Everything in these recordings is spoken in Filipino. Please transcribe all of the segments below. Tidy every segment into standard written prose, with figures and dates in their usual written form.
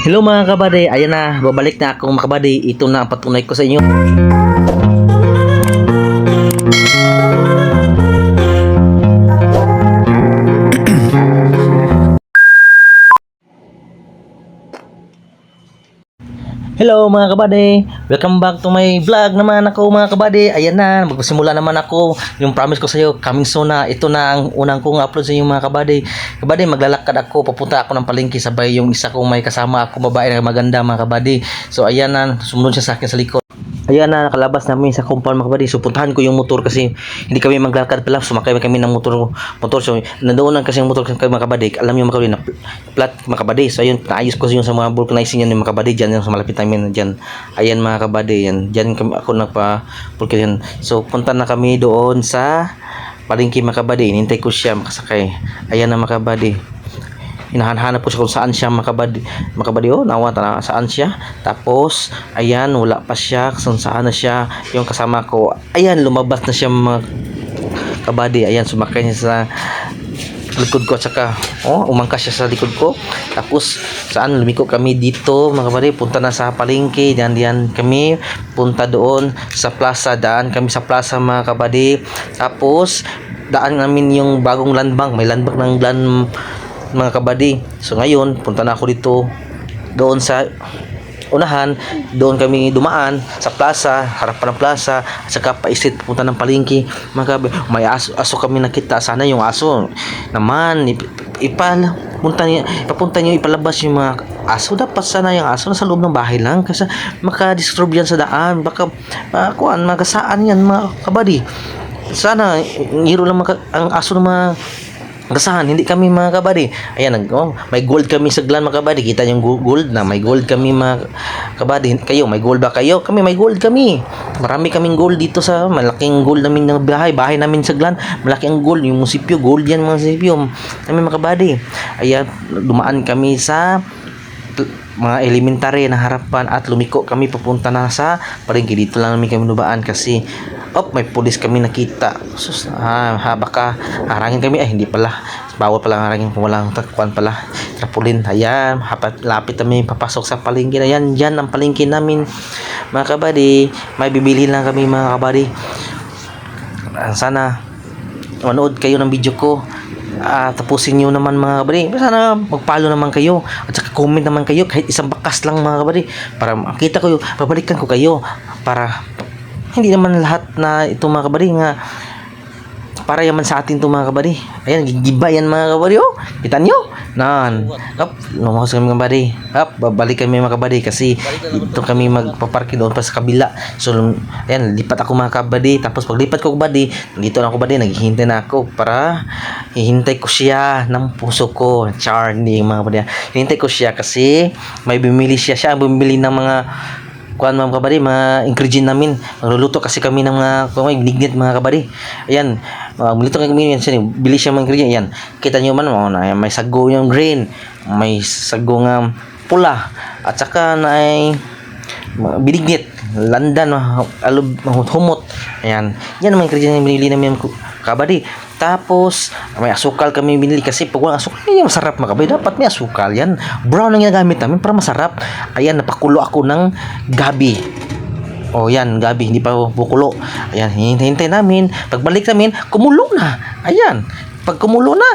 Hello mga kabady, ayan na, babalik na akong mga kabady. Ito na ang patunay ko sa inyo. Hello mga kabady, welcome back to my vlog naman ako mga kabady. Ayan na, magsimula naman ako. Yung promise ko sa iyo, coming soon na. Ito na ang unang kong upload sa inyo mga kabady. Kabady, maglalakad ako, papunta ako ng palengke sabay yung isa kong may kasama ako babae na maganda mga kabady. So ayan na, sumunod siya sa akin sa likod. Ayan na, nakalabas namin sa compound mga kabady. So puntahan ko yung motor kasi hindi kami maglalakad pala. Sumakay kami ng motor. So nandoon kasi yung motor kami mga kabady. Alam niyo mga kabady na flat mga kabady. So ayun, naayos ko yung sa mga vulcanizing yan mga kabady. Diyan yung sa malapit namin diyan. Ayan mga kabady, yan. Diyan kami ako nagpa-vulcan. So punta na kami doon sa palengke mga kabady. Hinintay ko siya makasakay. Ayan na mga kabady. Hinahanap ko siya kung saan siya makabadi. Oh, nawa na saan siya. Tapos ayan, wala pa siya kung saan na siya. Yung kasama ko, ayan, lumabas na siya mga kabady. Ayan, sumakay niya sa likod ko at saka umangkas siya sa likod ko. Tapos saan lumiko kami dito mga kabady, punta na sa palengke. Diyan kami punta doon sa plaza. Daan kami sa plaza mga kabady. Tapos daan namin yung bagong land bank. May land bank ng mga kabady. So ngayon, punta na ako dito doon sa unahan. Doon kami dumaan sa plaza, harapan ng plaza, at saka pa-street punta ng palengke. Mga kabady, may aso kami nakita. Sana yung aso naman ipapunta niyo, ipalabas yung mga aso. Dapat sana yung aso nasa loob ng bahay lang kasi maka-disturb yan sa daan. Baka magasaan yan mga kabady. Sana hiro lang ang aso ng mga gasahan, hindi kami mga kabady. Ayan, may gold kami sa glan mga kabady. Kita yung gold na may gold kami mga kabady. Kayo, may gold ba kayo? Kami may gold kami. Marami kaming gold dito sa malaking gold namin ng bahay namin sa glan. Malaki ang gold, yung munisipyo, gold yan mga munisipyo. Kami mga kabady. Ayan, dumaan kami sa mga elementary na harapan at lumiko kami papunta na sa palengke. Dito lang kami nubaan kasi may pulis kami nakita. Sus, baka harangin kami. Hindi pala, bawal pala harangin kung walang takwan pala, trapulin. Ayan, lapit kami papasok sa palengke. Ayan, dyan ang palengke namin mga kabady. May bibili lang kami mga kabady. Sana manood kayo ng video ko. Tapusin nyo naman mga kabady. Sana mag-follow naman kayo at saka comment naman kayo kahit isang bakas lang mga kabady, para makita ko, babalikan ko kayo, para hindi naman lahat na ito mga kabady nga para yaman sa atin ito mga kabady. Ayan, gigiba yan mga kabady. Kita nyo? Lumahos kami mga kabady. Babalik kami mga kabady kasi dito kami magpaparking doon pa sa kabila. So ayan, lipat ako mga kabady. Tapos pag lipat ko kabady, dito na ako kabady, naghihintay na ako para hihintay ko siya ng puso ko. Hindi mga kabady, hihintay ko siya kasi may bumili siya ang bumili ng mga mga kabady, mga ingredient namin. Magluluto kasi kami ng mga gignit mga kabady. Ayan, magluluto kami yan. Bili siya mga ingredient. Ayan, kita nyo man, may sago yung green, may sago nga pula, at saka na ay binignit, landan, humot. Ayan, yan ang mga ingredient na binili namin kabady. Tapos may asukal kami binili kasi pag walang asukal, hindi masarap mga kabady. Dapat may asukal yan. Brown ang ginagamit namin para masarap. Ayan, napakulo ako ng gabi. Yan, gabi, hindi pa bukulo. Ayan, hintay namin. Pagbalik namin, kumulo na. Ayan, pag kumulo na,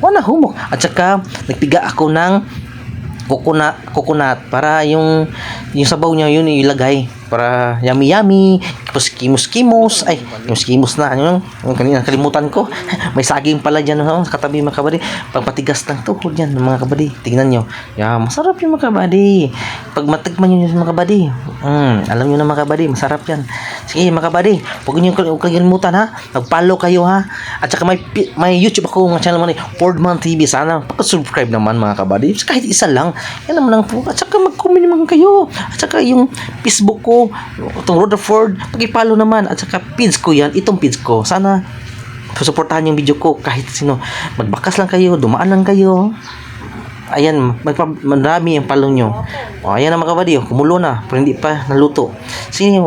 wala humok. At saka nagpiga ako ng coconut para yung sabaw niya yun ilagay para yummy. Tapos kimos na yung kanina kalimutan ko. May saging pala dyan sa katabi mga kabady. Pagpatigas ng tuhod yan mga kabady, tingnan nyo, masarap yung mga kabady. Pag matigman nyo yung mga kabady, alam nyo na mga kabady, masarap yan. Sige mga kabady, huwag nyo kalimutan mag-follow kayo at saka may YouTube ako mga channel man, Fordman TV. Sana pag-subscribe naman mga kabady, kahit isa lang, yan naman lang po. At saka mag-comment naman kayo. At saka yung Facebook ko, itong Rutherford, pag-follow naman. At saka page ko yan, itong page ko. Sana susuportahan yung video ko kahit sino. Magbakas lang kayo, dumaan lang kayo. Ayan, marami yung follow nyo. Ayan na mga kabady, kumulo na, pero hindi pa naluto. Sige,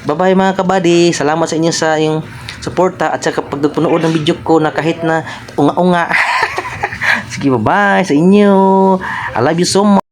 bye-bye mga kabady. Salamat sa inyo sa yung suporta at saka pag nagpunood ng video ko na kahit na unga-unga. Sige, bye-bye sa inyo. I love you so much.